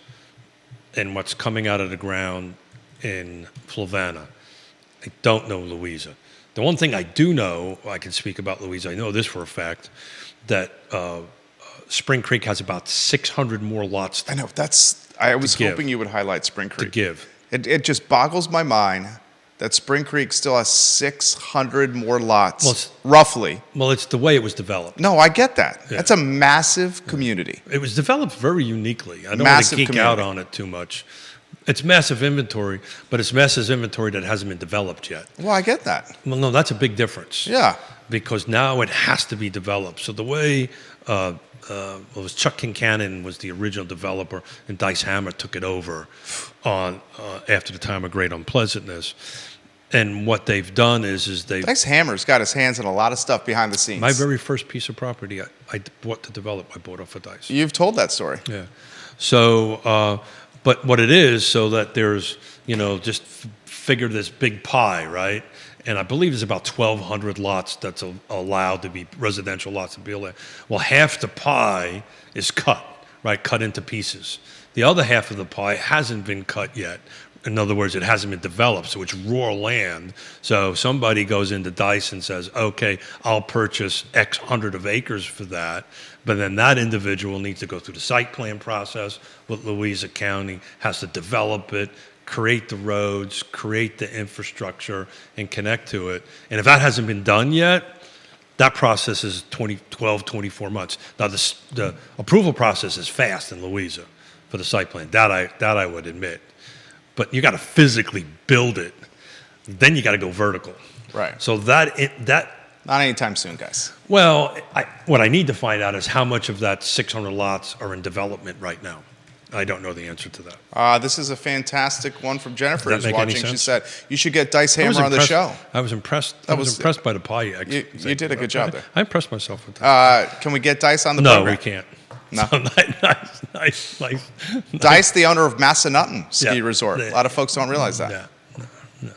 and what's coming out of the ground in Flavanna. I don't know Louisa. The one thing I do know, I can speak about Louisa, I know this for a fact, that Spring Creek has about 600 more lots I know. I was give. hoping you would highlight Spring to Creek. give. It just boggles my mind that Spring Creek still has 600 more lots, Well, it's- roughly. Well, it's the way it was developed. No, I get that. Yeah. That's a massive community. It was developed very uniquely. I don't Massive want to geek out community. on it too much. It's massive inventory, but it's massive inventory that hasn't been developed yet. Well, I get that. Well, no, that's a big difference. Yeah. Because now it has to be developed. So the way it was Chuck Kincannon was the original developer, and Dice Hammer took it over on after the time of Great Unpleasantness. And what they've done is they've Dice Hammer's got his hands in a lot of stuff behind the scenes. my very first piece of property I bought to develop. I bought off of Dice. You've told that story. Yeah. So, but what it is, so that there's, just figure this big pie, right? And I believe there's about 1,200 lots that's allowed to be residential lots to be allowed. Well, half the pie is cut, right? Cut into pieces. The other half of the pie hasn't been cut yet. In other words, it hasn't been developed, so it's raw land. So somebody goes into Dice and says, okay, I'll purchase X hundred of acres for that. But then that individual needs to go through the site plan process with Louisa County, has to develop it, create the roads, create the infrastructure, and connect to it. And if that hasn't been done yet, that process is 12, 24 months. Now, the approval process is fast in Louisa for the site plan. That I would admit. But you got to physically build it. Then you got to go vertical. Right. So that Not anytime soon, guys. well, what I need to find out is how much of that 600 lots are in development right now. I don't know the answer to that. This is a fantastic one from Jennifer Does who's that make any watching. She sense? said, you should get Dice I was Hammer on the impressed- show. I was impressed. That I was was- impressed by the pie. You did a good job there. I impressed myself with that. Can we get Dice on the No, program? we can't. No. So, nice. Dice, the owner of Massanutten Ski Yeah. Resort. Yeah. A lot of folks don't realize that. No.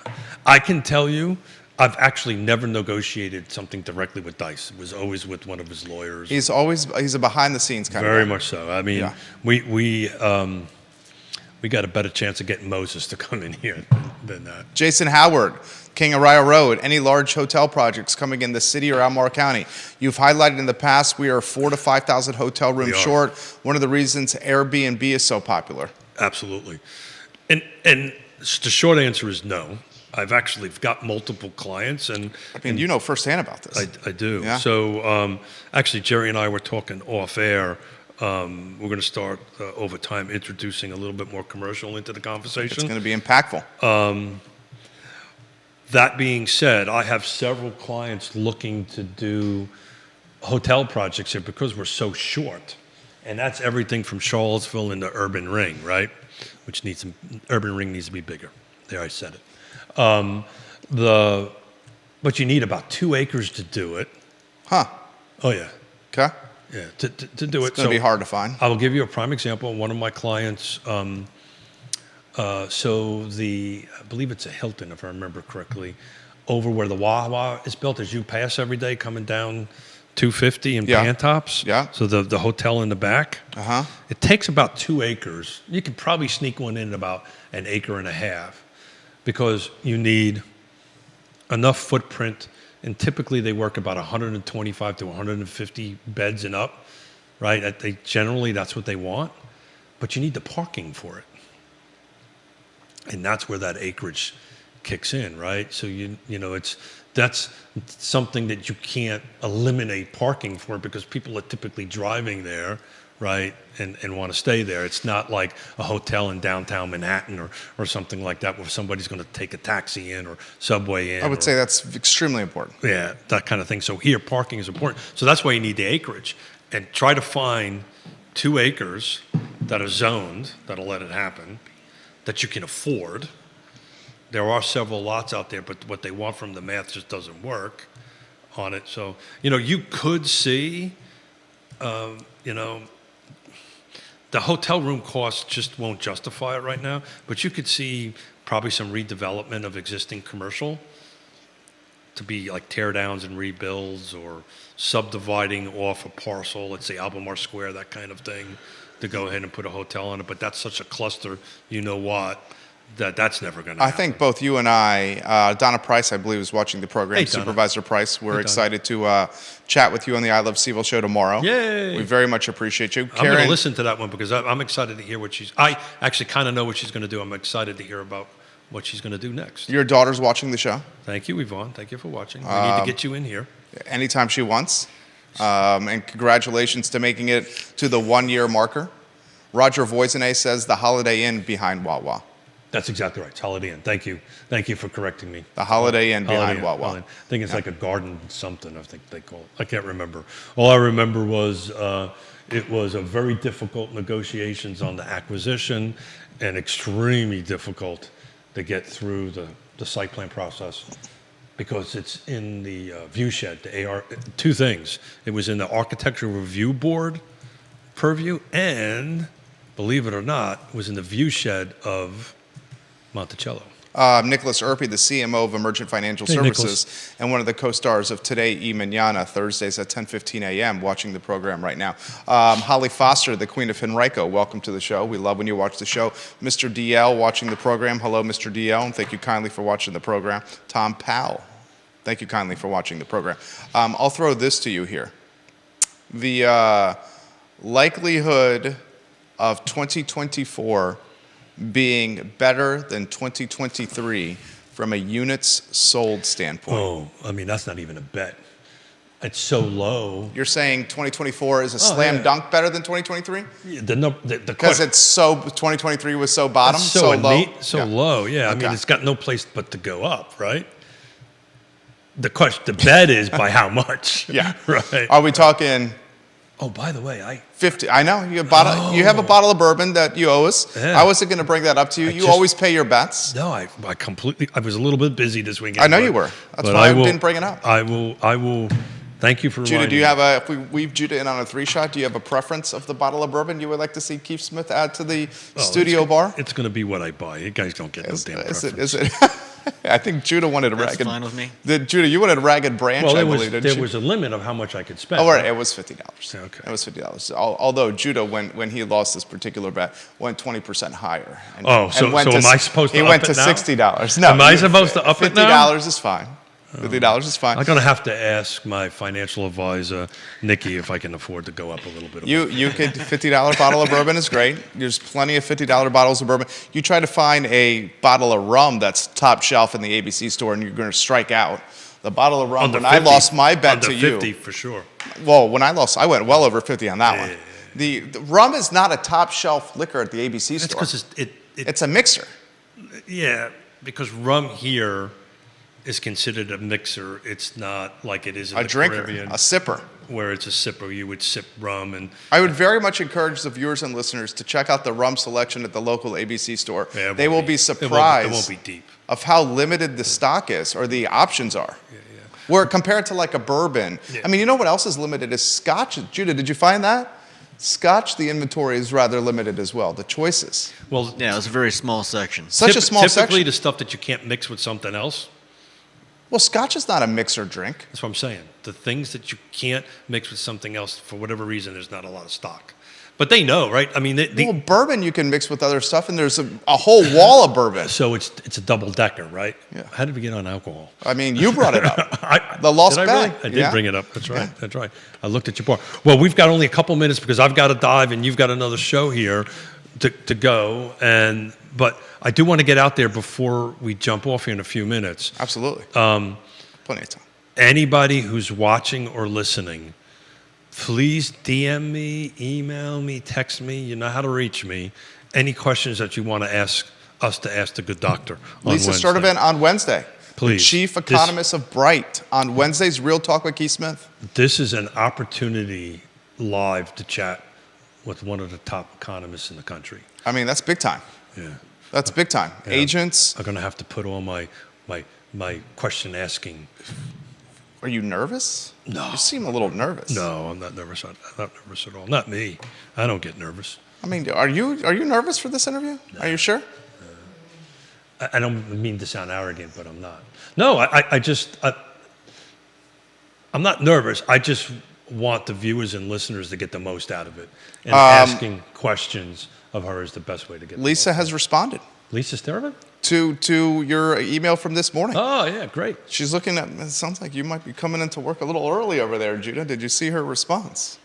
I can tell you, I've actually never negotiated something directly with Dice. It was always with one of his lawyers. He's a behind the scenes kind Very of guy. much so. I mean, Yeah. we got a better chance of getting Moses to come in here than that. Jason Howard, King Araya Road, any large hotel projects coming in the city or Albemarle County. You've highlighted in the past we are 4,000 to 5,000 hotel rooms We are. short. One of the reasons Airbnb is so popular. Absolutely. And the short answer is no. I've actually got multiple clients, and I mean, you know firsthand about this. I do. Yeah. So actually, Jerry and I were talking off air. We're going to start over time introducing a little bit more commercial into the conversation. It's going to be impactful. That being said, I have several clients looking to do hotel projects here because we're so short. And that's everything from Charlottesville into Urban Ring, right? Urban Ring needs to be bigger. There, I said it. But you need about 2 acres to do it. Huh. Oh, yeah. Okay. Yeah, to do it. It's going to be hard to find. I will give you a prime example. One of my clients, I believe it's a Hilton, if I remember correctly, over where the Wawa is built as you pass every day coming down 250 in Yeah. Pantops. Yeah. So the hotel in the back. Uh-huh. It takes about 2 acres. You could probably sneak one in about an acre and a half because you need enough footprint. And typically they work about 125 to 150 beds and up, right? Generally that's what they want, but you need the parking for it. And that's where that acreage kicks in, right? So that's something that you can't eliminate parking for because people are typically driving there, right, and want to stay there. It's not like a hotel in downtown Manhattan or something like that where somebody's going to take a taxi in or subway in. I would say that's extremely important. Yeah, that kind of thing. So here, parking is important. So that's why you need the acreage. And try to find 2 acres that are zoned, that'll let it happen, that you can afford. There are several lots out there, but what they want from the math just doesn't work on it. So, you could see, the hotel room costs just won't justify it right now, but you could see probably some redevelopment of existing commercial to be like tear downs and rebuilds or subdividing off a parcel, let's say Albemarle Square, that kind of thing, to go ahead and put a hotel on it. But that's such a cluster, you know what, that's never going to I happen. think both you and I, Donna Price, I believe, is watching the program. Hey, Donna. Supervisor Price, we're Hey, Donna. excited to chat with you on the I Love CVille show tomorrow. Yay. We very much appreciate you. I'm going to listen to that one because I'm excited to hear what I actually kind of know what she's going to do. I'm excited to hear about what she's going to do next. Your daughter's watching the show. Thank you, Yvonne. Thank you for watching. We need to get you in here. Anytime she wants. And congratulations to making it to the 1-year marker. Roger Voisinay says the Holiday Inn behind Wawa. That's exactly right. It's Holiday Inn. Thank you. Thank you for correcting me. The Holiday Inn behind Inn, Wawa. Holiday Inn. I think it's like a garden something, I think they call it. I can't remember. All I remember was it was a very difficult negotiations on the acquisition and extremely difficult to get through the site plan process because it's in the view shed, the AR. Two things. It was in the Architectural Review Board purview and, believe it or not, was in the view shed of Monticello. Nicholas Erpy, the CMO of Emergent Financial Services, and one of the co-stars of Today, Yonna, Thursdays at 10:15 a.m., watching the program right now. Holly Foster, the Queen of Henrico, welcome to the show. We love when you watch the show. Mr. DL, watching the program. Hello, Mr. DL, and thank you kindly for watching the program. Tom Powell, thank you kindly for watching the program. I'll throw this to you here. The likelihood of 2024 being better than 2023 from a units sold standpoint. Oh, I mean, that's not even a bet. It's so low. You're saying 2024 is a slam dunk better than 2023? Yeah, because it's so 2023 was so bottom, so low. Low. Yeah, I mean, it's got no place but to go up, right? The bet is by how much? Yeah, right. Are we talking? Oh, by the way, 50. I know you have a bottle of bourbon that you owe us. Yeah. I wasn't going to bring that up to you. You always pay your bets. No, I was a little bit busy this weekend. I know you were. That's why I didn't bring it up. I will. Thank you for Judah, reminding do you me. have if we weave Judah in on a 3-shot, do you have a preference of the bottle of bourbon you would like to see Keith Smith add to the studio bar? It's going to be what I buy. You guys don't get no damn preference. Is it? I think Judah wanted a That's ragged. fine with me. Judah, you wanted a ragged branch, Well, I believe, didn't you? there was a limit of how much I could spend. Oh, right. It was $50. Okay. It was $50. Although Judah, when he lost this particular bet, went 20% higher. And, so am I supposed to He up went it to now? $60. No. Am I supposed to up it now? $50 is fine. $50 is fine. I'm going to have to ask my financial advisor, Nikki, if I can afford to go up a little bit. You could $50 bottle of bourbon is great. There's plenty of $50 bottles of bourbon. You try to find a bottle of rum that's top shelf in the ABC store, and you're going to strike out. The bottle of rum. When I lost my bet to you, 50 for sure. Well, when I lost, I went well over 50 on that one. The rum is not a top shelf liquor at the ABC store. That's because it's a mixer. Yeah, because rum here is considered a mixer. It's not like it is in A the drinker, Caribbean, a sipper. where it's a sipper. You would sip rum, and I would very much encourage the viewers and listeners to check out the rum selection at the local ABC store. Yeah, they will be surprised It won't be deep. of how limited the stock is or the options are. Where compared to like a bourbon, I mean, you know what else is limited is Scotch. Judah, did you find that? Scotch, the inventory is rather limited as well. The choices. Well, Yeah, it was a very small section. Such a small typically section. the stuff that you can't mix with something else. Well, Scotch is not a mixer drink. That's what I'm saying. The things that you can't mix with something else, for whatever reason, there's not a lot of stock. But they know, right? I mean, Well, bourbon you can mix with other stuff, and there's a whole wall of bourbon. so it's a double decker, right? Yeah. How did we get on alcohol? I mean, you brought it up. I The lost did bet. I did bring it up. That's right. That's right. I looked at your bar. Well, we've got only a couple minutes because I've got to dive and you've got another show here to go. But I do want to get out there before we jump off here in a few minutes. Absolutely. Plenty of time. Anybody who's watching or listening, please DM me, email me, text me. You know how to reach me. Any questions that you want to ask us to ask the good doctor on Lisa Wednesday. Sturdivant on Wednesday. Please. The chief economist of Bright on Wednesday's Real Talk with Keith Smith. This is an opportunity live to chat with one of the top economists in the country. I mean, that's big time. Yeah. That's big time. Yeah. Agents. I'm going to have to put on my question asking. Are you nervous? No. You seem a little nervous. No, I'm not nervous. I'm not nervous at all. Not me. I don't get nervous. I mean, are you nervous for this interview? No. Are you sure? I don't mean to sound arrogant, but I'm not. No, I'm not nervous. I just want the viewers and listeners to get the most out of it. And asking questions of her is the best way to get the Lisa most. has responded. Lisa Sterman? To your email from this morning. Oh, yeah, great. She's looking at, it sounds like you might be coming into work a little early over there, Judah. Did you see her response?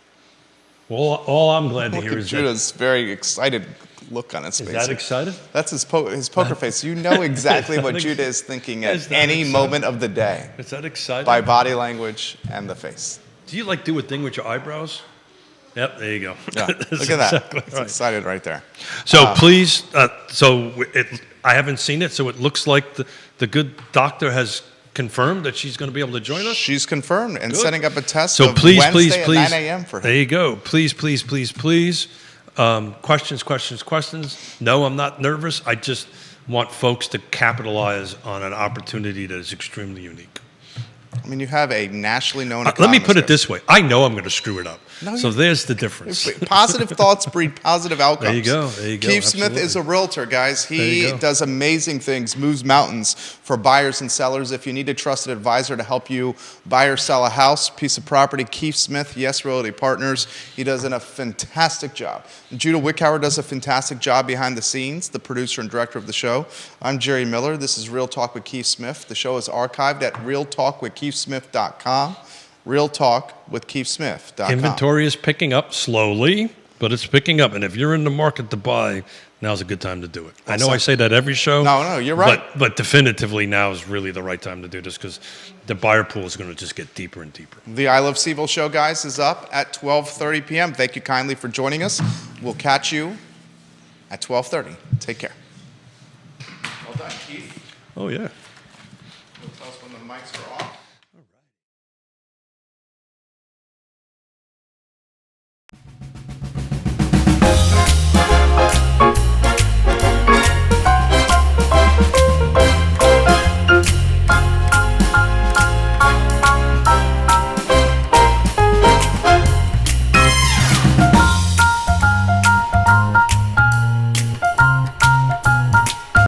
Well, all I'm glad to Look hear at is Judah's very excited look on his face. Is that excited? That's his poker face. You know exactly what Judah is thinking Is at that any excited? moment of the day Is that exciting? by body language and the face. Do you like do a thing with your eyebrows? Yep, there you go. Yeah, That's look at that. exactly It's right. excited right there. So please, I haven't seen it, so it looks like the good doctor has confirmed that she's going to be able to join us. She's confirmed and Good. setting up a test So of please, Wednesday please, at please. 9 a.m. for There him. you go. Please. Questions. No, I'm not nervous. I just want folks to capitalize on an opportunity that is extremely unique. I mean, you have a nationally known Let me put economist it this way. I know I'm going to screw it up. No, So you- there's the difference. Positive thoughts breed positive outcomes. There you go. Keith Smith Absolutely. is a realtor, guys. There you He go. does amazing things, moves mountains for buyers and sellers. If you need a trusted advisor to help you buy or sell a house, piece of property, Keith Smith, Yes Realty Partners. He does a fantastic job. Judah Wickhauer does a fantastic job behind the scenes, the producer and director of the show. I'm Jerry Miller. This is Real Talk with Keith Smith. The show is archived at realtalkwithkeithsmith.com. realtalkwithkeithsmith.com. Inventory is picking up slowly, but it's picking up. And if you're in the market to buy, now's a good time to do it. I know I say that every show. No, you're right. But definitively now is really the right time to do this because the buyer pool is going to just get deeper and deeper. The I Love CVille show, guys, is up at 12:30 p.m. Thank you kindly for joining us. We'll catch you at 12:30. Take care. Well done, Keith. Oh, yeah. You'll tell us when the mics are off.